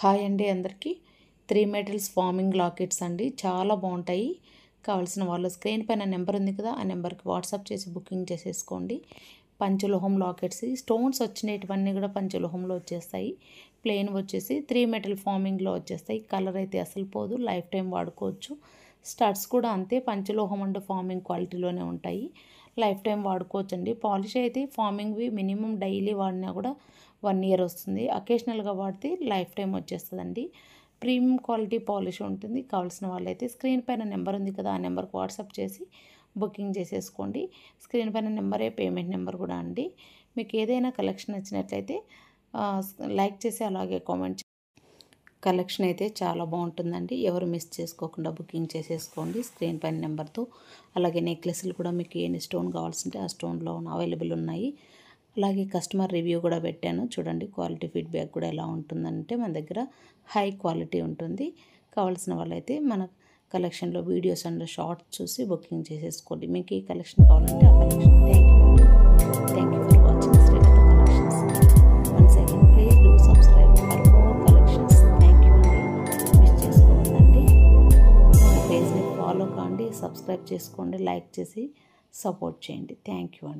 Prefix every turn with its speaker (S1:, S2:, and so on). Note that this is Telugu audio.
S1: హాయ్ అండి అందరికీ 3 మెటల్స్ ఫార్మింగ్ లాకెట్స్ అండి. చాలా బాగుంటాయి. కావాల్సిన వాళ్ళు స్క్రీన్ పైన నెంబర్ ఉంది కదా, ఆ నెంబర్కి వాట్సాప్ చేసి బుకింగ్ చేసేసుకోండి. పంచలోహం లాకెట్స్, స్టోన్స్ వచ్చినటువన్నీ కూడా పంచలోహంలో వచ్చేస్తాయి. ప్లెయిన్ వచ్చేసి 3 మెటల్ ఫార్మింగ్లో వచ్చేస్తాయి. కలర్ అయితే అసలు పోదు, లైఫ్ టైం వాడుకోవచ్చు. స్టడ్స్ కూడా అంతే, పంచలోహం అండ్ ఫార్మింగ్ క్వాలిటీలోనే ఉంటాయి. లైఫ్ టైం వాడుకోవచ్చు అండి. పాలిష్ అయితే ఫార్మింగ్వి మినిమం డైలీ వాడినా కూడా 1 ఇయర్ వస్తుంది. అకేషనల్గా వాడితే లైఫ్ టైం వచ్చేస్తుందండి. ప్రీమియం క్వాలిటీ పాలిష్ ఉంటుంది. కావాల్సిన వాళ్ళైతే స్క్రీన్ పైన నెంబర్ ఉంది కదా, ఆ నెంబర్కి వాట్సాప్ చేసి బుకింగ్ చేసేసుకోండి. స్క్రీన్ పైన నెంబరే పేమెంట్ నెంబర్ కూడా అండి. మీకు ఏదైనా కలెక్షన్ నచ్చినట్లయితే లైక్ చేసి అలాగే కామెంట్. కలెక్షన్ అయితే చాలా బాగుంటుందండి. ఎవరు మిస్ చేసుకోకుండా బుకింగ్ చేసేసుకోండి స్క్రీన్ పైన నెంబర్తో. అలాగే నెక్లెస్లు కూడా మీకు ఏ స్టోన్ కావాల్సింటే ఆ స్టోన్లో అవైలబుల్ ఉన్నాయి. అలాగే కస్టమర్ రివ్యూ కూడా పెట్టాను చూడండి. క్వాలిటీ ఫీడ్బ్యాక్ కూడా ఎలా ఉంటుందంటే మన దగ్గర హై క్వాలిటీ ఉంటుంది. కావాల్సిన వాళ్ళైతే మన కలెక్షన్లో వీడియోస్ అండ్ షార్ట్స్ చూసి బుకింగ్ చేసేసుకోండి. మీకు ఏ కలెక్షన్ కావాలంటే ఆ collection. Thank you for watching Srilatha collections. Once again please do subscribe for more collections. Thank you అండి. మిస్ చేసుకోవద్దండి. మన పేజ్ని ఫాలో కాండి, సబ్స్క్రైబ్ చేసుకోండి, లైక్ చేసి సపోర్ట్ చేయండి. థ్యాంక్ యూ అండి.